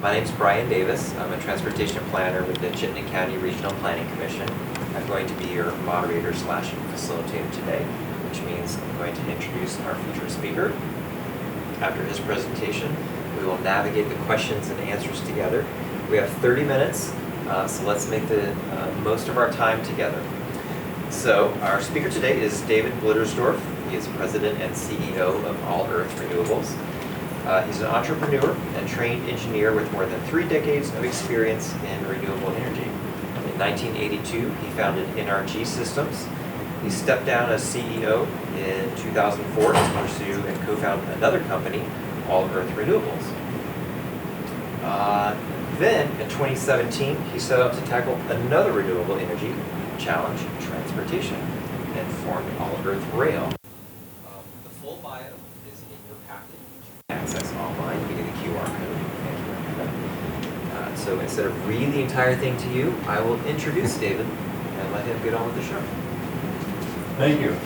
My name is Brian Davis. I'm a transportation planner with the Chittenden County Regional Planning Commission. I'm going to be your moderator slash facilitator today, which means I'm going to introduce our featured speaker. After his presentation, we will navigate the questions and answers together. We have 30 minutes, so let's make the most of our time together. So our speaker today is David Blittersdorf. He is president and CEO of All Earth Renewables. He's an entrepreneur and trained engineer with more than 3 decades of experience in renewable energy. In 1982, he founded NRG Systems. He stepped down as CEO in 2004 to pursue and co-found another company, All Earth Renewables. Then, in 2017, he set out to tackle another renewable energy challenge, transportation, and formed All Earth Rail. The full bio is in your packet, which you can access online via the QR code. Thank you. So instead of reading the entire thing to you, I will introduce David and let him get on with the show. Thank you.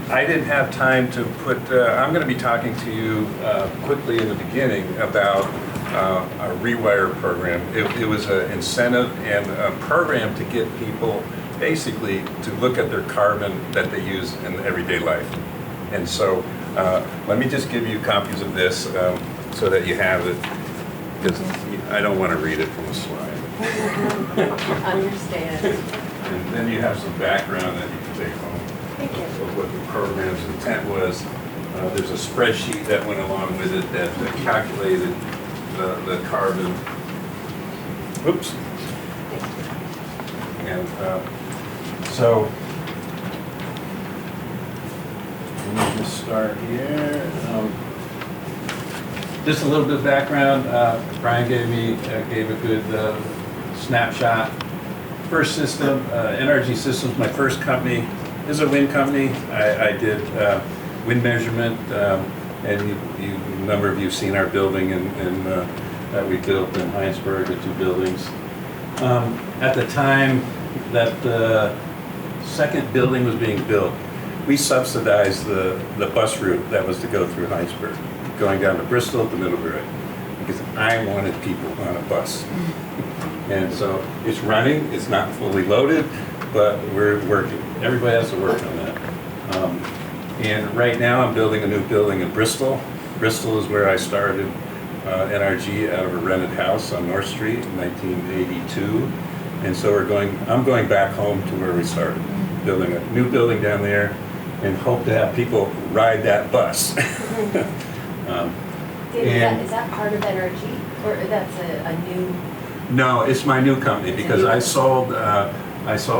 I didn't have time to put, I'm going to be talking to you quickly in the beginning about a rewire program. It was an incentive and a program to get people basically to look at their carbon that they use in everyday life. And so let me just give you copies of this so that you have it, because I don't want to read it from a slide. Understand. And then you have some background that you can take home. Thank you. Of what the program's intent was. There's a spreadsheet that went along with it that calculated the carbon. Oops. And so let me just start here. Just a little bit of background. Brian gave a good snapshot. First system, NRG Systems, my first company, is a wind company. I did wind measurement, and a number of you have seen our building that we built in Heinsberg, the 2 buildings. At the time that the second building was being built, we subsidized the bus route that was to go through Heinsberg, going down to Bristol to Middlebury, because I wanted people on a bus. And so it's running, it's not fully loaded, but we're working. Everybody has to work on that. And right now I'm building a new building in Bristol. Bristol is where I started NRG out of a rented house on North Street in 1982. And so I'm going back home to where we started, building a new building down there and hope to have people ride that bus. David, is that part of NRG, or that's a new? No, it's my new company, because I sold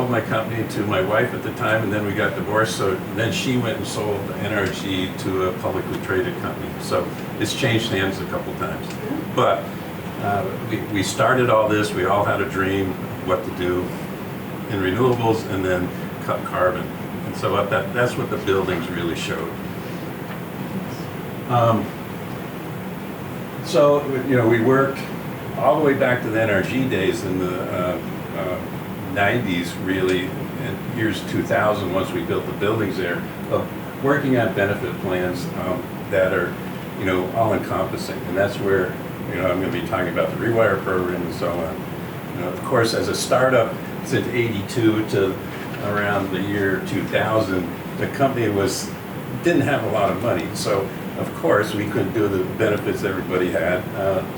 my company to my wife at the time, and then we got divorced, so then she went and sold NRG to a publicly traded company. So it's changed hands a couple times. But we started all this, we all had a dream of what to do in renewables and then cut carbon. And so that's what the buildings really showed. So, we worked all the way back to the NRG days in the 90s, really, in years 2000, once we built the buildings there, of working on benefit plans that are, all-encompassing. And that's where, I'm going to be talking about the Rewire program and so on. Of course, as a startup, since '82 to around the year 2000, the company didn't have a lot of money. So, of course, we couldn't do the benefits everybody had.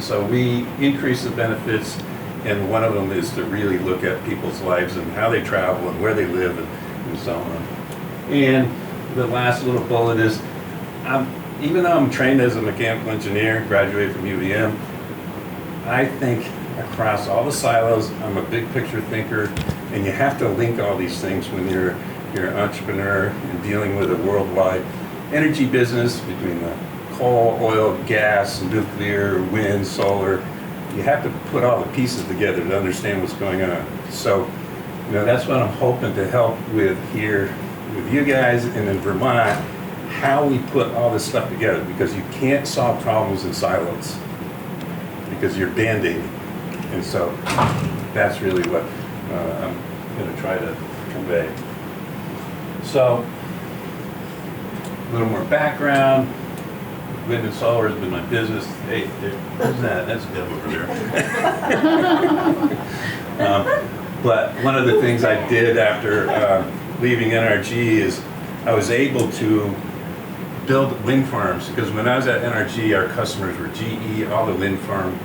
So we increased the benefits, and one of them is to really look at people's lives and how they travel and where they live and so on. And the last little bullet is, even though I'm trained as a mechanical engineer, graduated from UVM, I think across all the silos. I'm a big picture thinker, and you have to link all these things when you're an entrepreneur and dealing with a worldwide energy business between the coal, oil, gas, nuclear, wind, solar. You have to put all the pieces together to understand what's going on. So, that's what I'm hoping to help with here with you guys and in Vermont, how we put all this stuff together, because you can't solve problems in silos because you're band-aiding. And so that's really what I'm going to try to convey. So, a little more background. wind and solar has been my business. Hey, who's that? That's Deb over there. But one of the things I did after leaving NRG is I was able to build wind farms, because when I was at NRG, our customers were GE, all the wind farm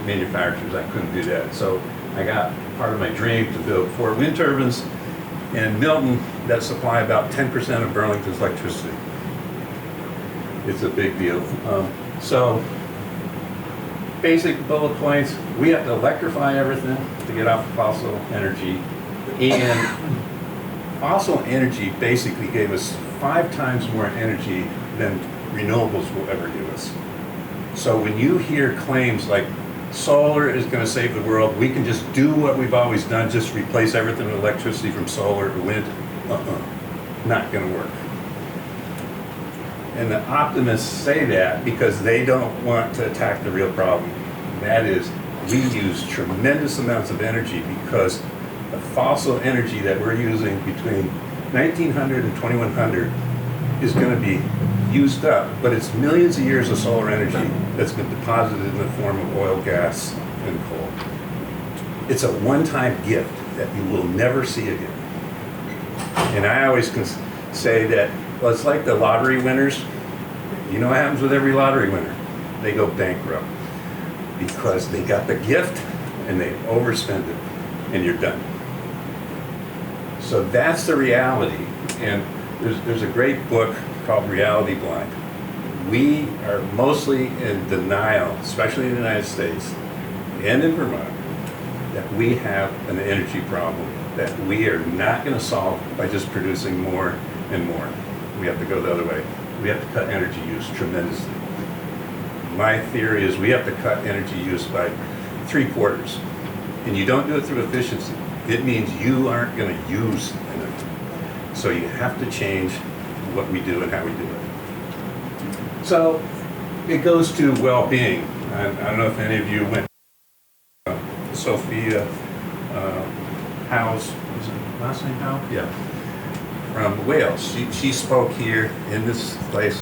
manufacturers. I couldn't do that. So I got part of my dream to build 4 wind turbines in Milton that supply about 10% of Burlington's electricity. It's a big deal. So basic bullet points, we have to electrify everything to get off fossil energy. And fossil energy basically gave us 5 times more energy than renewables will ever give us. So when you hear claims like solar is going to save the world, we can just do what we've always done, just replace everything with electricity from solar to wind, not going to work. And the optimists say that because they don't want to attack the real problem. That is, we use tremendous amounts of energy because the fossil energy that we're using between 1900 and 2100 is going to be used up, but it's millions of years of solar energy that's been deposited in the form of oil, gas, and coal. It's a one-time gift that you will never see again. And I always can say that, well, it's like the lottery winners. You know what happens with every lottery winner? They go bankrupt because they got the gift and they overspend it, and you're done. So that's the reality. And there's a great book called Reality Blind. We are mostly in denial, especially in the United States and in Vermont, that we have an energy problem that we are not going to solve by just producing more and more. We have to go the other way. We have to cut energy use tremendously. My theory is we have to cut energy use by 3/4. And you don't do it through efficiency. It means you aren't going to use energy. So you have to change what we do and how we do it. So it goes to well-being. I don't know if any of you went to Sophia Howe's, was it last name Howe? Yeah. From Wales. She spoke here in this place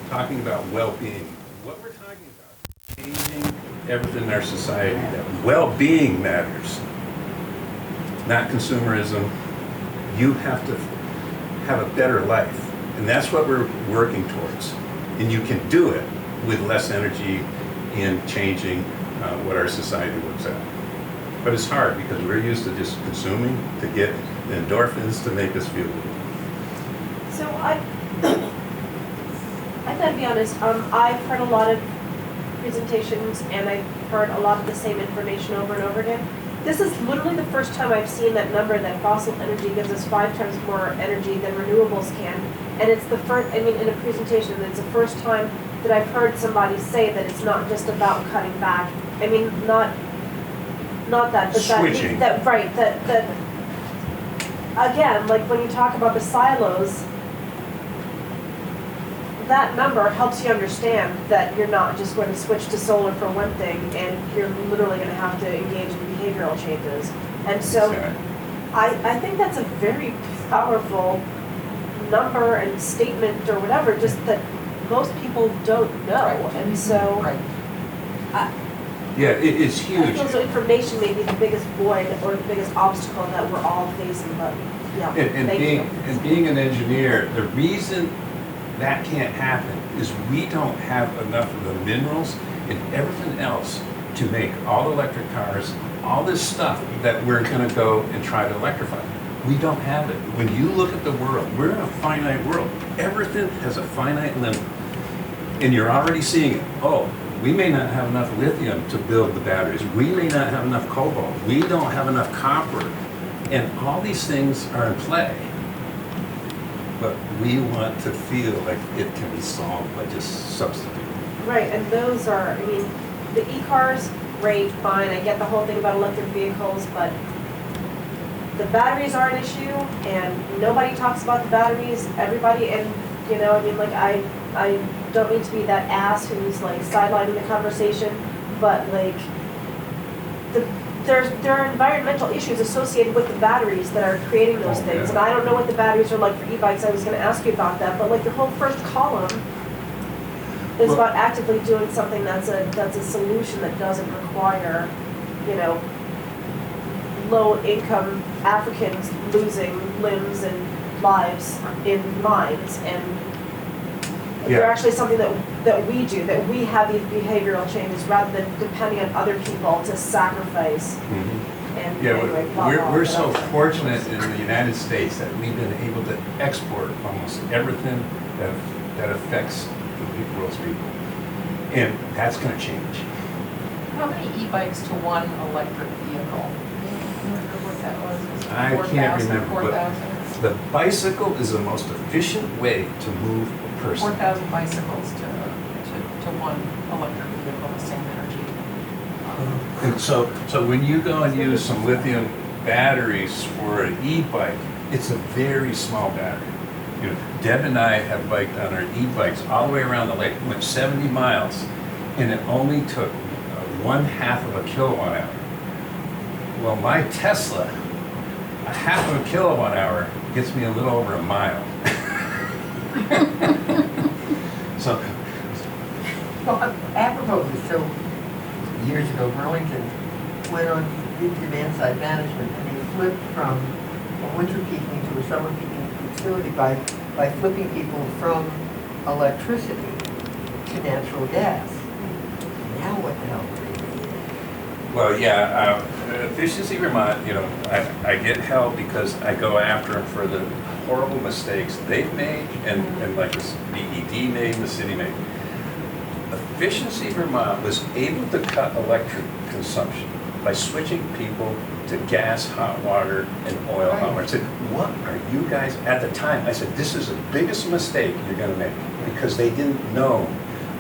talking about well-being. What we're talking about is changing everything in our society. That well-being matters, not consumerism. You have to have a better life. And that's what we're working towards. And you can do it with less energy in changing what our society looks at. But it's hard because we're used to just consuming to get the endorphins to make us feel good. So I gotta be honest, I've heard a lot of presentations and I've heard a lot of the same information over and over again. This is literally the first time I've seen that number that fossil energy gives us 5 times more energy than renewables can. And it's the first, I mean, in a presentation, it's the first time that I've heard somebody say that it's not just about cutting back. I mean, not that, but switching. That right, that again, like when you talk about the silos, that number helps you understand that you're not just going to switch to solar for one thing, and you're literally going to have to engage in behavioral changes. And so I think that's a very powerful number and statement or whatever, just that most people don't know. Right. And so Yeah, it's I huge. feel so information may be the biggest void or the biggest obstacle that we're all facing, but yeah, And being an engineer, the reason that can't happen is we don't have enough of the minerals and everything else to make all electric cars, all this stuff that we're going to go and try to electrify. We don't have it. When you look at the world, we're in a finite world. Everything has a finite limit. And you're already seeing it. Oh, we may not have enough lithium to build the batteries. We may not have enough cobalt. We don't have enough copper. And all these things are in play. But we want to feel like it can be solved by just substituting. right, and those are, I mean, the e-cars, great, fine, I get the whole thing about electric vehicles, but the batteries are an issue, and nobody talks about the batteries, everybody, and, you know, I mean, like, I don't mean to be that ass who's, like, sidelining the conversation, but, like, there are environmental issues associated with the batteries that are creating those things, and I don't know what the batteries are like for e-bikes, I was gonna ask you about that, but, like, the whole first column It's about actively doing something that's a solution that doesn't require, you know, low-income Africans losing limbs and lives in mines, and they're actually something that we do, that we have these behavioral changes rather than depending on other people to sacrifice. And Yeah, anyway, blah, blah, we're but so that's- fortunate in the United States that we've been able to export almost everything that affects the world's people. And that's gonna change. How many e-bikes to one electric vehicle? Remember what that was? Was it I can't 4,000, remember, but 4,000? the bicycle is the most efficient way to move a person. 4,000 bicycles to one electric vehicle, the same energy. And so when you go and use some lithium batteries for an e-bike, it's a very small battery. You know, Deb and I have biked on our e-bikes all the way around the lake, went 70 miles, and it only took 1/2 of a kilowatt hour. Well, my Tesla, 1/2 of a kilowatt hour gets me a little over a mile. So, Well, apropos of this, so years ago, Burlington went on, did demand side management, and they flipped from a winter peaking to a summer peaking facility by flipping people from electricity to natural gas. Now what the hell do they do? well, yeah, Efficiency Vermont, you know, I get hell because I go after them for the horrible mistakes they've made and like this BED made and the city made. Efficiency Vermont was able to cut electric consumption by switching people to gas, hot water, and oil hot water. I said, what are you guys, at the time, I said, this is the biggest mistake you're gonna make, because they didn't know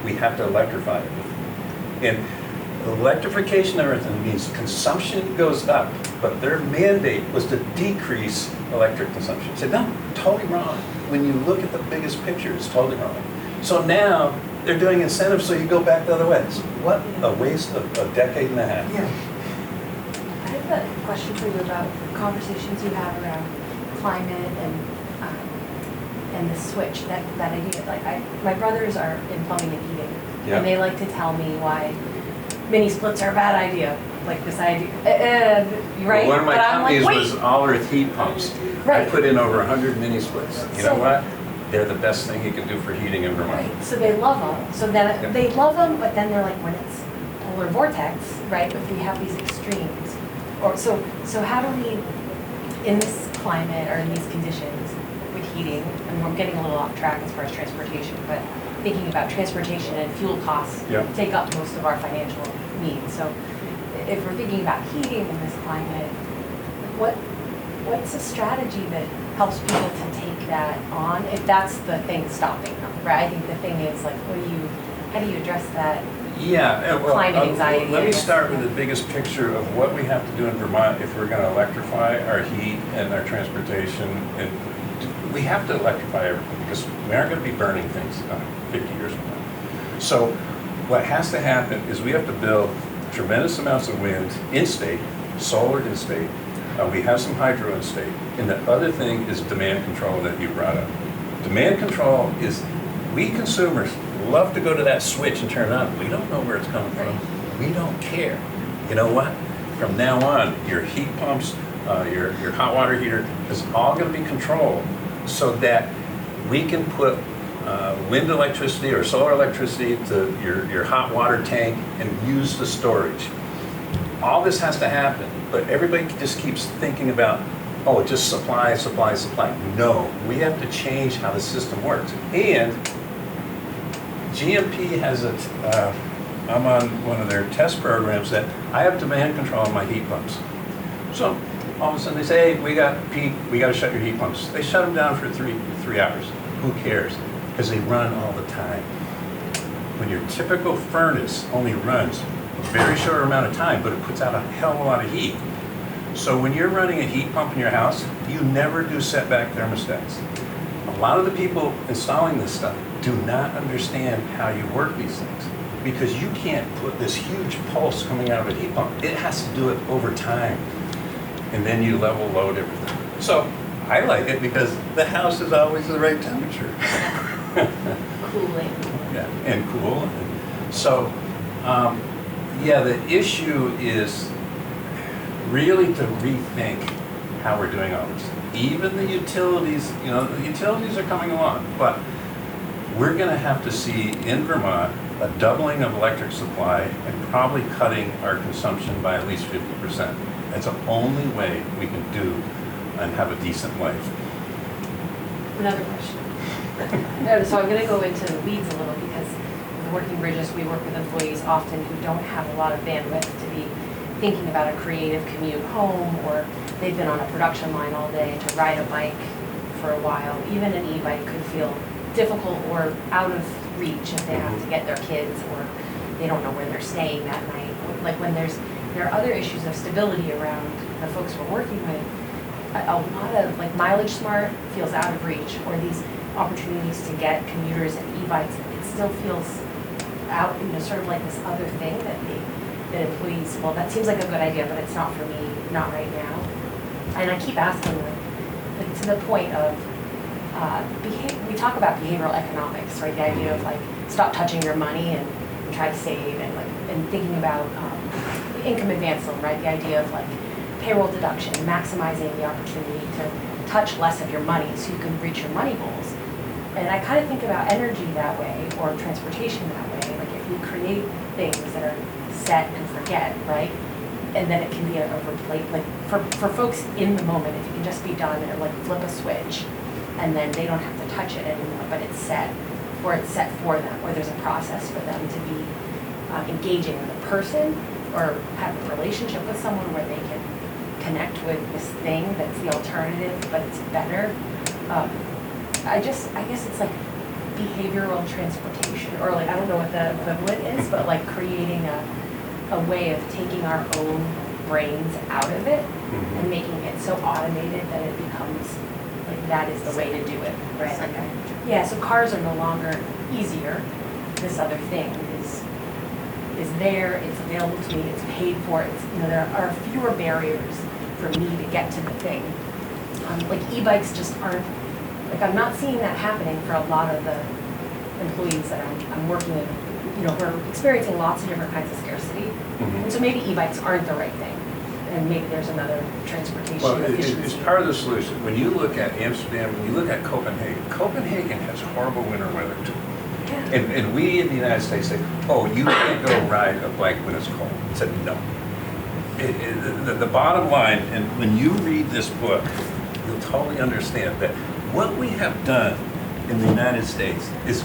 we have to electrify it. And electrification of everything means consumption goes up, but their mandate was to decrease electric consumption. I said, no, totally wrong. When you look at the biggest picture, it's totally wrong. So now, they're doing incentives so you go back the other way. So what a waste of a decade and a half. Yeah. I have a question for you about conversations you have around climate and the switch, that idea. Like my brothers are in plumbing and heating, Yeah. and they like to tell me why mini splits are a bad idea. Like this idea, right? One of my But I'm like, companies was wait. all earth heat pumps. I Right. put in over 100 mini splits. You know So- what? They're the best thing you can do for heating in Vermont. Right, so they love them. So then Yeah. they love them, but then they're like, when it's polar vortex, right? If we have these extremes, or so how do we, in this climate or in these conditions with heating, and we're getting a little off track as far as transportation, but thinking about transportation and fuel costs Yeah. take up most of our financial needs. So if we're thinking about heating in this climate, what's a strategy that helps people to take that on, if that's the thing stopping them, right? I think the thing is like, how do you address that? Yeah, well, Climate anxiety, let I me guess. start with the biggest picture of what we have to do in Vermont if we're going to electrify our heat and our transportation. And we have to electrify everything because we aren't going to be burning things 50 years from now. So what has to happen is we have to build tremendous amounts of wind in-state, solar in-state. We have some hydro in-state. And the other thing is demand control that you brought up. Demand control is, we consumers love to go to that switch and turn it on. We don't know where it's coming from. We don't care. You know what? From now on, your heat pumps, your hot water heater is all going to be controlled so that we can put wind electricity or solar electricity to your hot water tank and use the storage. All this has to happen, but everybody just keeps thinking about, oh, just supply, supply, supply. No, we have to change how the system works. And GMP has I'm on one of their test programs that I have demand control on my heat pumps. So all of a sudden they say, hey, we got peak, we got to shut your heat pumps. They shut them down for three hours. Who cares? Because they run all the time. When your typical furnace only runs a very short amount of time, but it puts out a hell of a lot of heat. So when you're running a heat pump in your house, you never do setback thermostats. A lot of the people installing this stuff do not understand how you work these things because you can't put this huge pulse coming out of a heat pump. It has to do it over time. And then you level load everything. So I like it because the house is always the right temperature. Cooling. Yeah, and cool. So, yeah, the issue is really to rethink how we're doing all this. Even the utilities, you know, the utilities are coming along, but we're gonna have to see in Vermont a doubling of electric supply and probably cutting our consumption by at least 50%. That's the only way we can do and have a decent life. Another question. So I'm gonna go into the weeds a little because with Working Bridges, we work with employees often who don't have a lot of bandwidth to be thinking about a creative commute home, or they've been on a production line all day to ride a bike for a while. Even an e-bike could feel difficult or out of reach if they have to get their kids, or they don't know where they're staying that night. Like when there are other issues of stability around the folks we're working with, a lot of like Mileage Smart feels out of reach, or these opportunities to get commuters and e-bikes, it still feels out, you know, sort of like this other thing that employees, well, that seems like a good idea, but it's not for me, not right now. And I keep asking, like to the point of, we talk about behavioral economics, right? The idea of like, stop touching your money and try to save, and like, and thinking about income advance loan, right? The idea of like payroll deduction, maximizing the opportunity to touch less of your money so you can reach your money goals. And I kind of think about energy that way, or transportation that way. Like if we create things that are set and forget, right? And then it can be a replace, like for folks in the moment, if it can just be done or like flip a switch, and then they don't have to touch it anymore, but it's set, or it's set for them, or there's a process for them to be engaging with a person, or have a relationship with someone where they can connect with this thing that's the alternative, but it's better. I guess it's like behavioral transportation, or like, I don't know what the equivalent is, but like creating a way of taking our own brains out of it and making it so automated that it becomes like that is the way to do it, right? Like, yeah, so cars are no longer easier. This other thing is there, it's available to me, it's paid for, it's, you know, there are fewer barriers for me to get to the thing. Like e-bikes just aren't, like I'm not seeing that happening for a lot of the employees that I'm working with, you know, who are experiencing lots of different kinds of scarcity. And so maybe e-bikes aren't the right thing, and maybe there's another transportation efficiency. It's part of the solution. When you look at Amsterdam, when you look at Copenhagen has horrible winter weather too. Yeah. And we in the United States say, oh, you can't go ride a bike when it's cold. I said, no. The bottom line, and when you read this book, you'll totally understand that what we have done in the United States is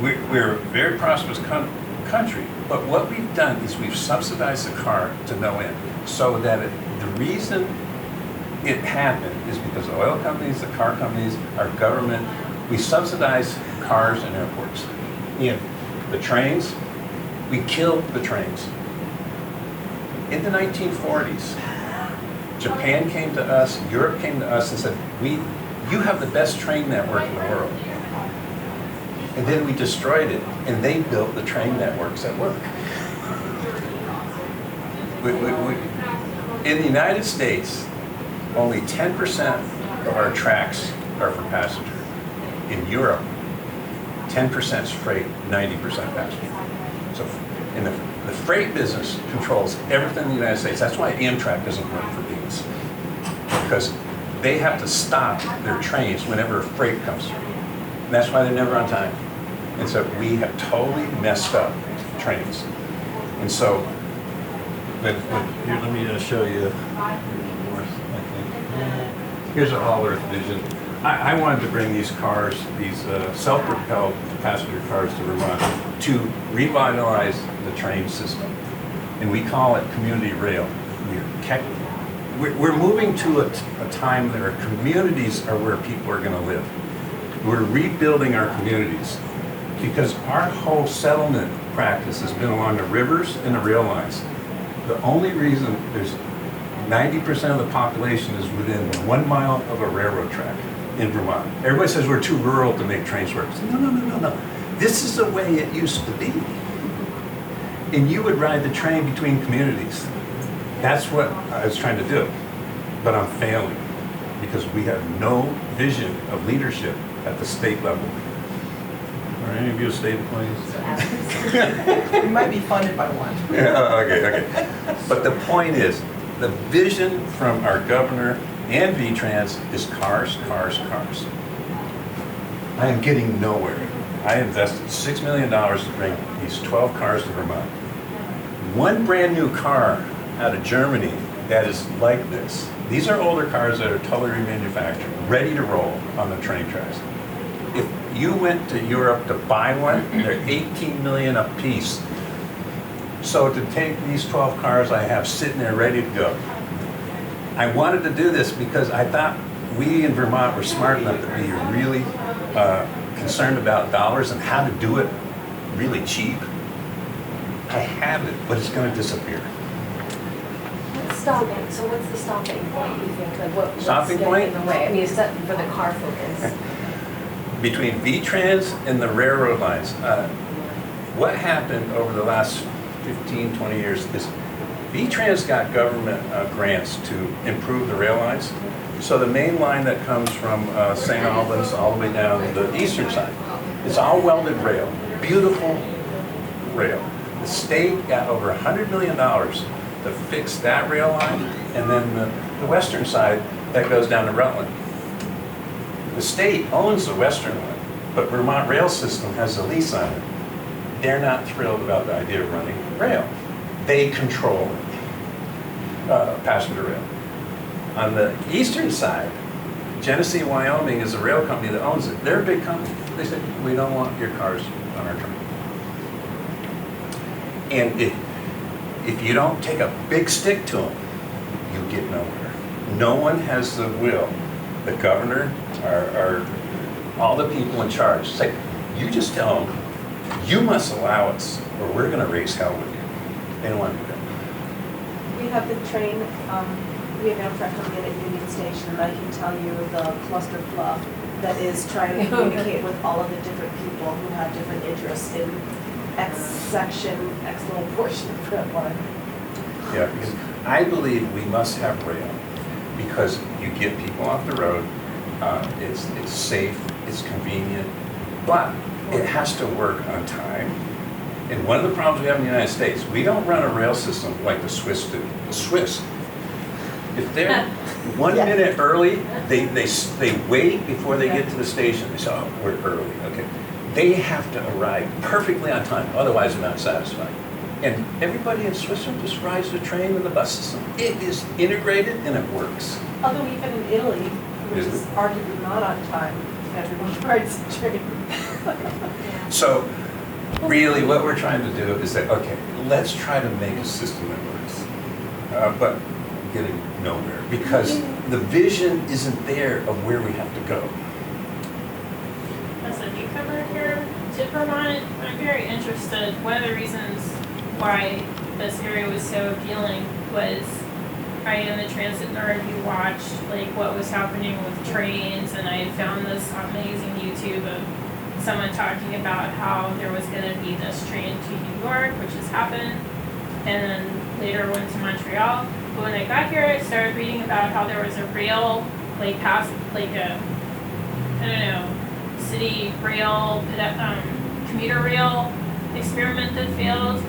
we're a very prosperous country, but what we've done is we've subsidized the car to no end, so that the reason it happened is because the oil companies, the car companies, our government, we subsidize cars and airports. In the trains, we killed the trains. In the 1940s, Japan came to us, Europe came to us and said, you have the best train network in the world. And then we destroyed it, and they built the train networks that work. In the United States, only 10% of our tracks are for passenger. In Europe, 10% is freight, 90% passenger. So in the freight business controls everything in the United States. That's why Amtrak doesn't work for Beans, because they have to stop their trains whenever freight comes through. And that's why they're never on time. And so we have totally messed up trains. And so, here, let me show you. Here's an all-earth vision. I wanted to bring these cars, these self-propelled passenger cars to Vermont to revitalize the train system. And we call it community rail. We're moving to a time that our communities are where people are going to live. We're rebuilding our communities because our whole settlement practice has been along the rivers and the rail lines. The only reason there's 90% of the population is within 1 mile of a railroad track in Vermont. Everybody says we're too rural to make trains work. No. This is the way it used to be. And you would ride the train between communities. That's what I was trying to do. But I'm failing because we have no vision of leadership at the state level. All right? any of you state employees? We might be funded by one. Yeah, okay. But the point is, the vision from our governor and V-Trans is cars, cars, cars. I am getting nowhere. I invested $6 million to bring these 12 cars to Vermont. One brand new car out of Germany that is like this. These are older cars that are totally remanufactured, ready to roll on the train tracks. If you went to Europe to buy one, they're 18 million a piece. So to take these 12 cars I have sitting there ready to go. I wanted to do this because I thought we in Vermont were smart enough to be really concerned about dollars and how to do it really cheap. I have it, but it's going to disappear. What's stopping? So what's the stopping point, you think? Like what's Stopping getting point? in the way? I mean, except for the car focus. Between V-Trans and the railroad lines, what happened over the last 15, 20 years is V-Trans got government grants to improve the rail lines. So the main line that comes from St. Albans all the way down the eastern side, it's all welded rail, beautiful rail. The state got over $100 million to fix that rail line, and then the western side that goes down to Rutland. The state owns the western one, but Vermont Rail System has a lease on it. They're not thrilled about the idea of running rail. They control passenger rail. On the eastern side, Genesee, Wyoming is a rail company that owns it. They're a big company. They said, we don't want your cars on our train. And if you don't take a big stick to them, you get nowhere. No one has the will. The governor, all the people in charge say, you just tell them, you must allow us, or we're going to raise hell with you. They don't want to do that. We have the train, we have Amtrak coming in at Union Station, and I can tell you the cluster fluff that is trying to communicate with all of the different people who have different interests in X section, X little portion of that line. Yeah, because I believe we must have rail, because you get people off the road, it's safe, it's convenient, but it has to work on time. And one of the problems we have in the United States, we don't run a rail system like the Swiss do. The Swiss, if they're 1 minute early, they wait before they get to the station. They say, oh, we're early, okay. They have to arrive perfectly on time, otherwise they're not satisfied. And everybody in Switzerland just rides the train and the bus system. It is integrated and it works. Although even in Italy, which Is is it? arguably not on time, everyone rides the train. So really what we're trying to do is say, okay, let's try to make a system that works. But getting nowhere because the vision isn't there of where we have to go. As a newcomer here to Vermont, I'm very interested. One of the reasons why this area was so appealing was I am a transit nerd who watched like what was happening with trains, and I found this amazing YouTube of someone talking about how there was going to be this train to New York, which has happened, and then later went to Montreal. But when I got here, I started reading about how there was a rail, like past, like a, I don't know, city rail, commuter rail experiment that failed.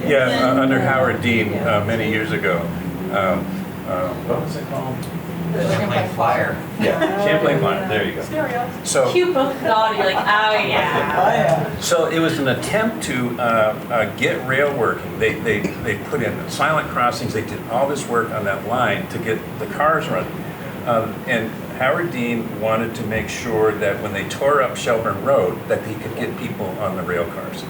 Yeah, under Howard Dean many years ago. What was it called? Champlain Flyer. Yeah, Champlain Flyer, there you go. Stereo. So, You both nodded, you're like, oh yeah. so it was an attempt to get rail working. They put in silent crossings, they did all this work on that line to get the cars running. And Howard Dean wanted to make sure that when they tore up Shelburne Road, that he could get people on the rail cars.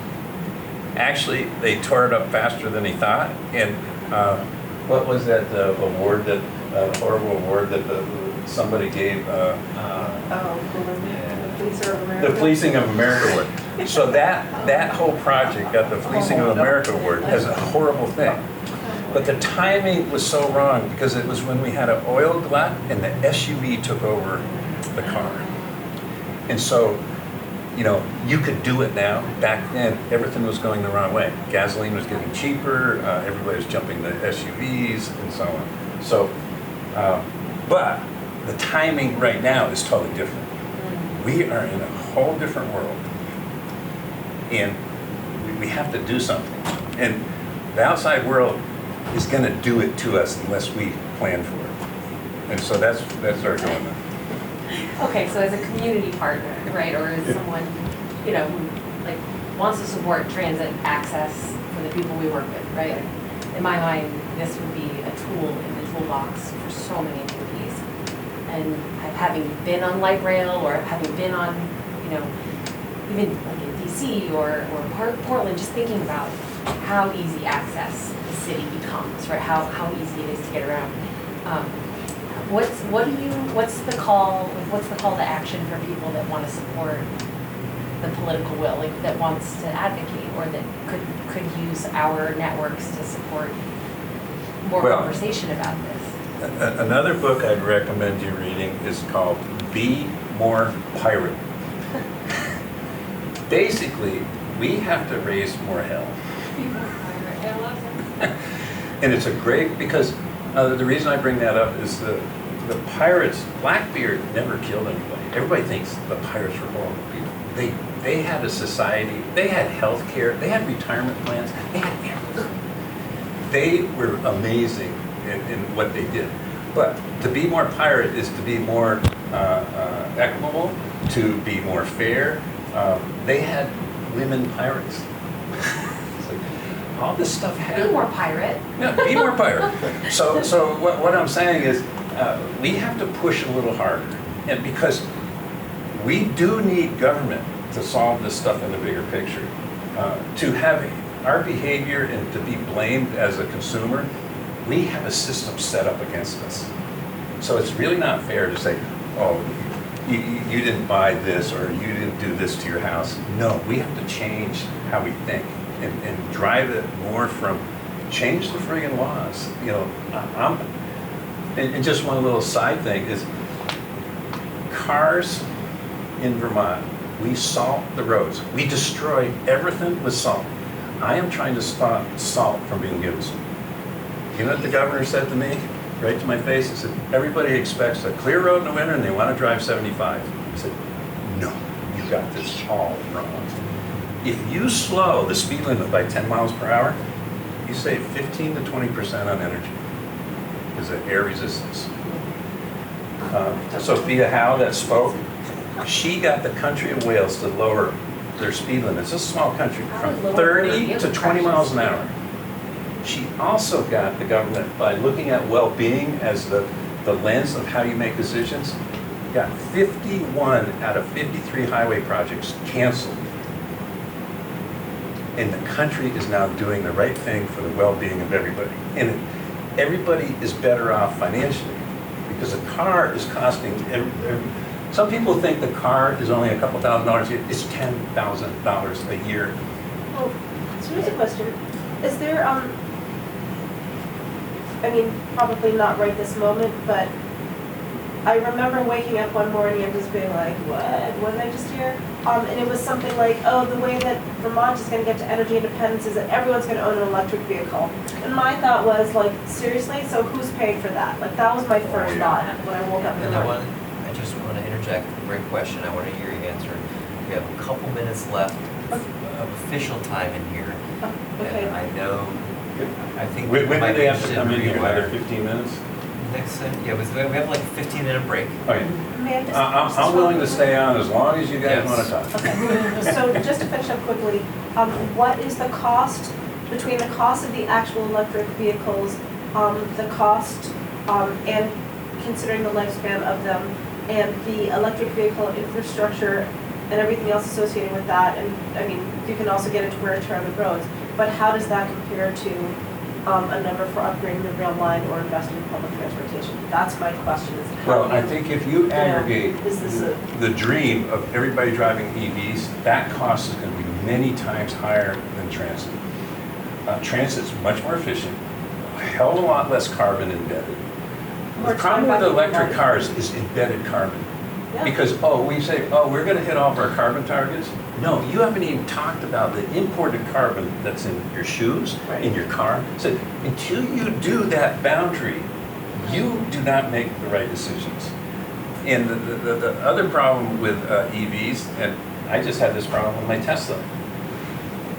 Actually, they tore it up faster than he thought, and what was that award, that horrible award that somebody gave? The Fleecer of America. The Fleecing of America Award. So that whole project got the Fleecing of America Award as a horrible thing. But the timing was so wrong because it was when we had an oil glut and the SUV took over the car. And so, you know, you could do it now. Back then, everything was going the wrong way. Gasoline was getting cheaper, everybody was jumping to SUVs and so on. So, but the timing right now is totally different. We are in a whole different world. And we have to do something. And the outside world is going to do it to us unless we plan for it. And so that's our dilemma. Okay, so as a community partner, right, or as someone, you know, who like wants to support transit access for the people we work with, right? In my mind, this would be a tool in the toolbox for so many communities. And having been on light rail or having been on, you know, even like in DC or Portland, just thinking about how easy access the city becomes, right? How easy it is to get around. What's the call to action for people that want to support the political will, like that wants to advocate or that could use our networks to support more conversation about this? Another book I'd recommend you reading is called Be More Pirate. Basically, we have to raise more hell. And it's a great, because the reason I bring that up is the pirates, Blackbeard never killed anybody. Everybody thinks the pirates were horrible people. They had a society, they had health care, they had retirement plans, they had everything. They were amazing in what they did. But to be more pirate is to be more equitable, to be more fair. They had women pirates. All this stuff happened. Be more pirate. Yeah, be more pirate. So what I'm saying is we have to push a little harder. And because we do need government to solve this stuff in the bigger picture. To have our behavior and to be blamed as a consumer, we have a system set up against us. So it's really not fair to say, oh, you didn't buy this or you didn't do this to your house. No, we have to change how we think and drive it more from change the friggin' laws. You know, and just one little side thing is cars in Vermont, we salt the roads. We destroy everything with salt. I am trying to stop salt from being used. You know what the governor said to me, right to my face? He said, everybody expects a clear road in the winter and they want to drive 75. I said, no, you got this all wrong. If you slow the speed limit by 10 miles per hour, you save 15 to 20% on energy because of air resistance. Sophia Howe that spoke, she got the country of Wales to lower their speed limits. It's a small country, from 30 to 20 miles an hour. She also got the government, by looking at well-being as the lens of how you make decisions, got 51 out of 53 highway projects canceled. And the country is now doing the right thing for the well-being of everybody. And everybody is better off financially because a car is costing, some people think the car is only a couple $1,000s a year. It's $10,000 a year. Oh, so here's a question. Is there, I mean, probably not right this moment, but I remember waking up one morning and just being like, what did I just hear? And it was something like, oh, the way that Vermont is going to get to energy independence is that everyone's going to own an electric vehicle. And my thought was like, seriously? So who's paying for that? Like that was my first thought when I woke up in the morning. I just want to interject, great question, I want to hear your answer. We have a couple minutes left of official time in here. Okay. And I know, I think. When do might they be have to come in here? rewire. Another 15 minutes? Next, yeah, we have like a 15-minute break. Okay. May I just- I'm willing to stay on as long as you guys Yes. want to talk. Okay, so just to finish up quickly, what is the cost, between the cost of the actual electric vehicles, the cost, and considering the lifespan of them, and the electric vehicle infrastructure and everything else associated with that, and I mean, you can also get into wear and tear on the roads, but how does that compare to a number for upgrading the rail line or investing in public transportation? That's my question. Is how Well, do I you- think if you aggregate Is this a- the dream of everybody driving EVs, that cost is going to be many times higher than transit. Transit's much more efficient, a hell of a lot less carbon embedded. More The problem time with back in electric life. cars is embedded carbon. Yeah. Because, we say, we're going to hit all of our carbon targets. No, you haven't even talked about the imported carbon that's in your shoes, Right. in your car. So until you do that boundary, you do not make the right decisions. And the other problem with EVs, and I just had this problem with my Tesla.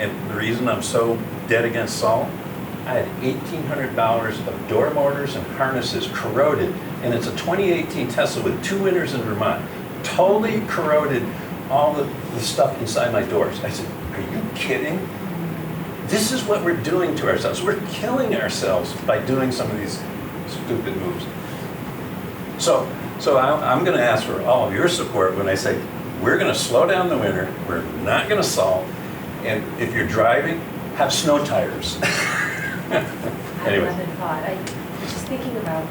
And the reason I'm so dead against salt, I had $1,800 of door motors and harnesses corroded, and it's a 2018 Tesla with 2 winters in Vermont. Totally corroded all the stuff inside my doors. I said, are you kidding? This is what we're doing to ourselves. We're killing ourselves by doing some of these stupid moves. So I'm going to ask for all of your support when I say we're going to slow down the winter, we're not going to salt, and if you're driving, have snow tires. Anyway. I haven't thought, I was just thinking about,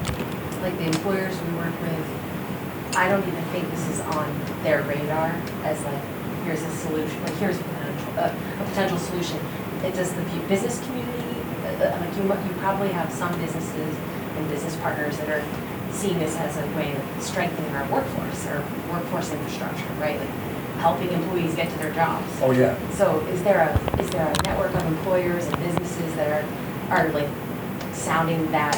like, the employers we work with, I don't even think this is on their radar as like, here's a solution, like, here's a potential solution. It does the business community, like, you probably have some businesses and business partners that are seeing this as a way of strengthening our workforce or workforce infrastructure, right? Like, helping employees get to their jobs. Oh, yeah. So is there a network of employers and businesses that are like sounding that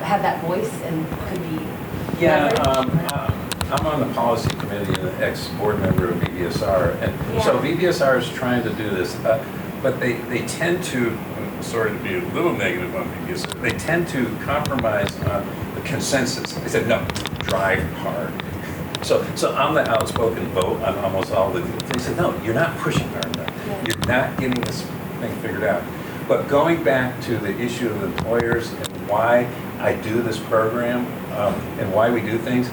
have that voice and could be Yeah, leveraged? I'm on the policy committee and an ex-board member of VBSR, and so Yeah. VBSR is trying to do this, but they tend to, I'm sorry to be a little negative on VBSR, they tend to compromise on the consensus. They said, no, drive hard. So I'm the outspoken vote on almost all the, they said, no, you're not pushing hard enough. Yeah. You're not getting this thing figured out. But going back to the issue of employers and why I do this program and why we do things,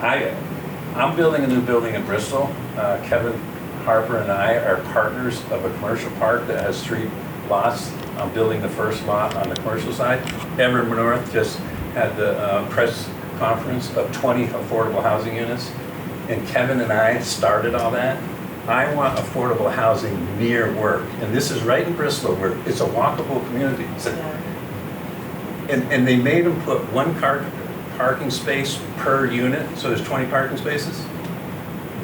I'm building a new building in Bristol. Kevin Harper and I are partners of a commercial park that has 3 lots. I'm building the first lot on the commercial side. Everett North just had the press conference of 20 affordable housing units, and Kevin and I started all that. I want affordable housing near work, and this is right in Bristol, where it's a walkable community. So, and they made them put 1 parking space per unit, so there's 20 parking spaces.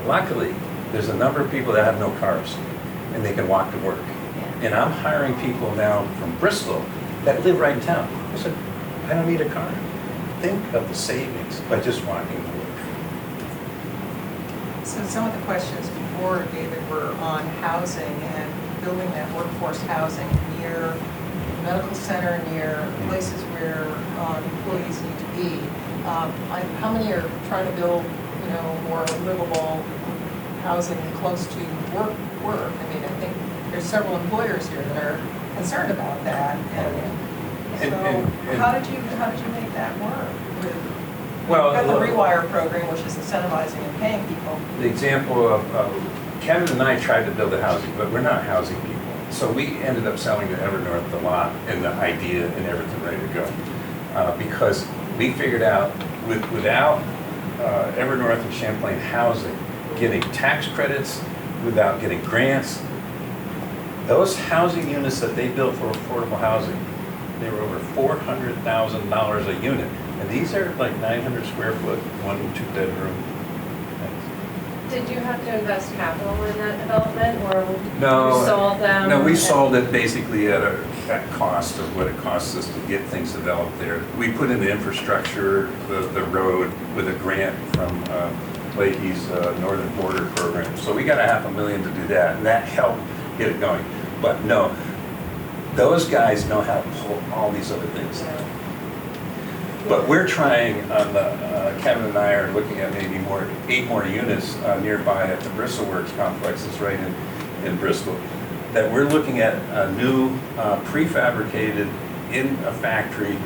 Luckily, there's a number of people that have no cars, and they can walk to work. And I'm hiring people now from Bristol that live right in town. I said, I don't need a car. Think of the savings by just walking to work. So some of the questions before, David, were on housing and building that workforce housing near the medical center, near places where employees need to be. How many are trying to build, more livable housing close to work? I mean, I think there's several employers here that are concerned about that. How did you make that work? Well, You've got the Rewire program, which is incentivizing and paying people. The example of Kevin and I tried to build a housing, but we're not housing people. So we ended up selling to Evernorth the lot and the idea and everything ready to go. Because we figured out without Evernorth and Champlain housing, getting tax credits, without getting grants, those housing units that they built for affordable housing, they were over $400,000 a unit. And these are like 900 square foot, 1 and 2 bedroom. Did you have to invest capital in that development, or No, you sold them? No, we sold it basically at cost of what it costs us to get things developed there. We put in the infrastructure, the road with a grant from Leahy's Northern Border Program. So we got $500,000 to do that, and that helped get it going. But no, those guys know how to pull all these other things. But we're trying on the, Kevin and I are looking at maybe 8 more units nearby at the Bristol Works complex that's right in Bristol, that we're looking at new prefabricated in a factory,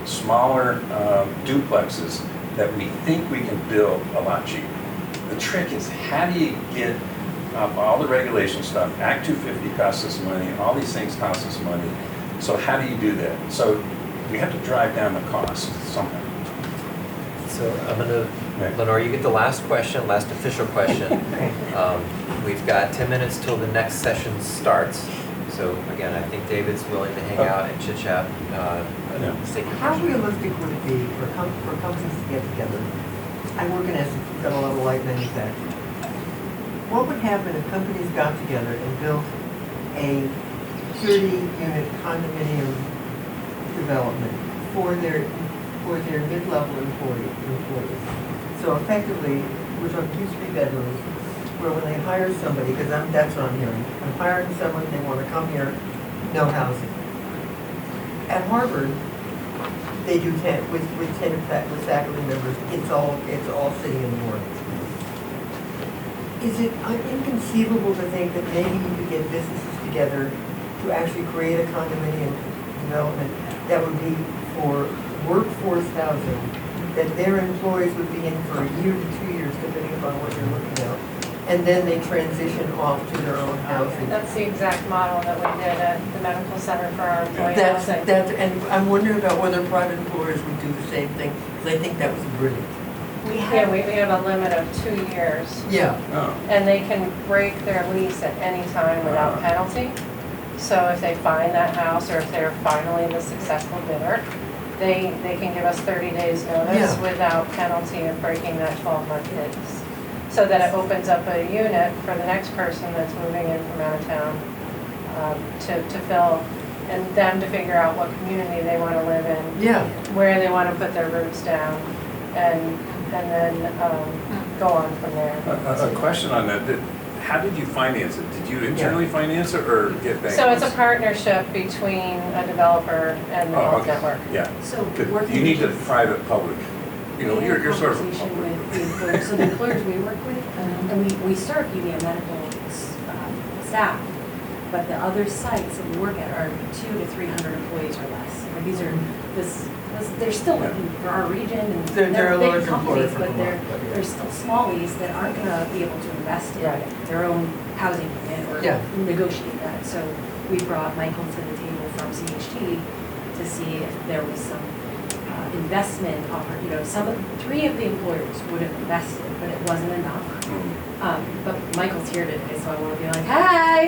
smaller duplexes that we think we can build a lot cheaper. The trick is, how do you get all the regulation stuff? Act 250 costs us money, all these things cost us money. So how do you do that? So we have to drive down the cost somehow. So I'm gonna, Lenore, you get the last question, last official question. We've got 10 minutes till the next session starts. So again, I think David's willing to hang out and chit chat. Take your How question. realistic would it be for companies to get together? I work in Essex, we've got a lot of light manufacturing. What would happen if companies got together and built a 30-unit condominium development for their mid-level employees? So effectively, we're talking 2-3 bedrooms where when they hire somebody, because that's what I'm hearing, I'm hiring someone, they want to come here, no housing. At Harvard, they do with faculty members, it's all city in the mornings. Is it inconceivable to think that maybe you could get businesses together to actually create a condominium development that would be for workforce housing, that their employees would be in for a year to 2 years, depending upon what you're looking at, and then they transition off to their own housing? That's the exact model that we did at the medical center for our employee housing. And I'm wondering about whether private employers would do the same thing, because I think that was brilliant. We have a limit of 2 years, Yeah. Oh, and they can break their lease at any time without penalty. So if they find that house, or if they're finally the successful bidder, they can give us 30 days notice Yeah. without penalty of breaking that 12-month lease. So that it opens up a unit for the next person that's moving in from out of town to fill, and them to figure out what community they want to live in, Yeah. where they want to put their roots down, and then go on from there. a question on that, how did you finance it? Did you internally finance it or get bank? So it's a partnership between a developer and the Oh, health okay. network. Yeah, So good. working You need the with- private, public, you know, We had you're sort of. conversation with the employers, so the employers we work with, and we serve UVM medical staff, but the other sites that we work at are 200 to 300 employees or less. Like these are, they're still working for our region, and They're a big large employer companies, for but Vermont, they're still smallies that aren't gonna be able to invest in Right. their own housing unit or Yeah. negotiate that. So we brought Michael to the table from CHT to see if there was some investment offer, three of the employers would have invested, but it wasn't enough. But Michael's here today, so I want to be like, hi,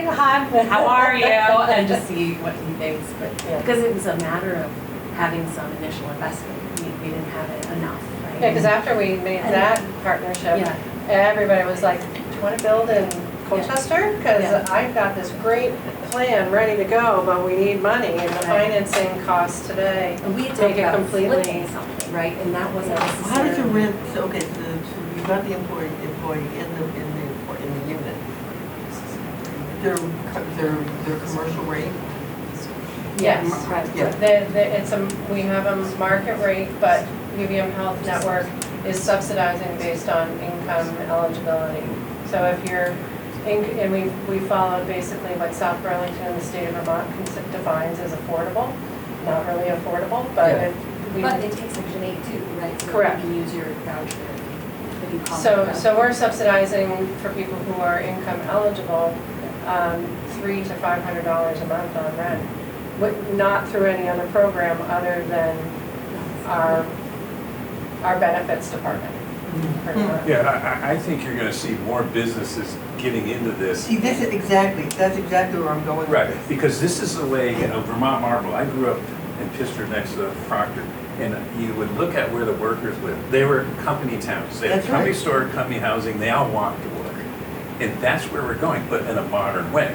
how are you? And just see what he thinks. But Yeah. because it was a matter of having some initial investment, we didn't have it enough, right? Yeah, because after we made that partnership, Yeah. everybody was like, do you want to build in Colchester? Because Yeah. I've got this great plan ready to go, but we need money, and the Right. financing costs today. And we had Make talked it about completely- flipping something, right? And that wasn't How did you necessarily. rent, so, okay, so you've got the employee in the unit. Their commercial rate? Yes. Right. Yeah. We have a market rate, but UVM Health Network is subsidizing based on income eligibility. So if you're, and we followed basically what South Burlington and the state of Vermont defines as affordable, not really affordable, but Yeah. But it takes Section 8 too, right? So Correct. you can use your voucher if you call it a voucher. So we're subsidizing for people who are income eligible, $300 to $500 a month on rent. Not through any other program other than our benefits department, pretty much. Yeah, I think you're gonna see more businesses getting into this. See, that's exactly where I'm going with Right, this. because this is the way, Vermont Marble, I grew up in Pister next to Proctor, and you would look at where the workers lived. They were company towns. They had That's company right. store, company housing, they all walked to work. And that's where we're going, but in a modern way,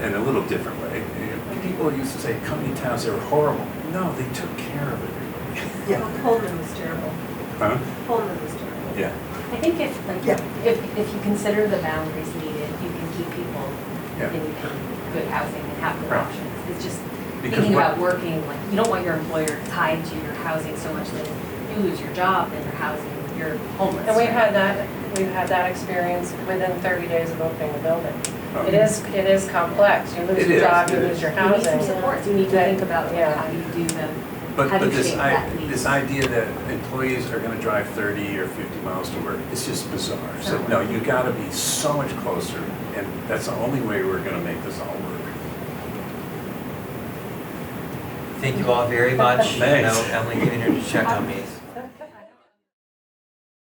in a little different way. People used to say company towns, they were horrible. No, they took care of everybody. Yeah. Pullman was terrible. Huh? Pullman was terrible. Yeah. I think Yeah. if you consider the boundaries needed, you can keep people Yeah. in good housing and have good Right. options. It's just Because thinking what- about working, like, you don't want your employer tied to your housing so much that you lose your job and your housing, you're homeless. And we've right? had that experience within 30 days of opening the building. Um, It is complex. You lose It your is, job, you it lose is. your You need some housing. supports, you need to That- think about like, yeah. how do you do them, But how do you this shape that lease? this idea that employees are gonna drive 30 or 50 miles to work, it's just bizarre. So, no, you gotta be so much closer, and that's the only way we're gonna make this all work. Thank you all very much. I Thanks. know Emily came in here to check on me.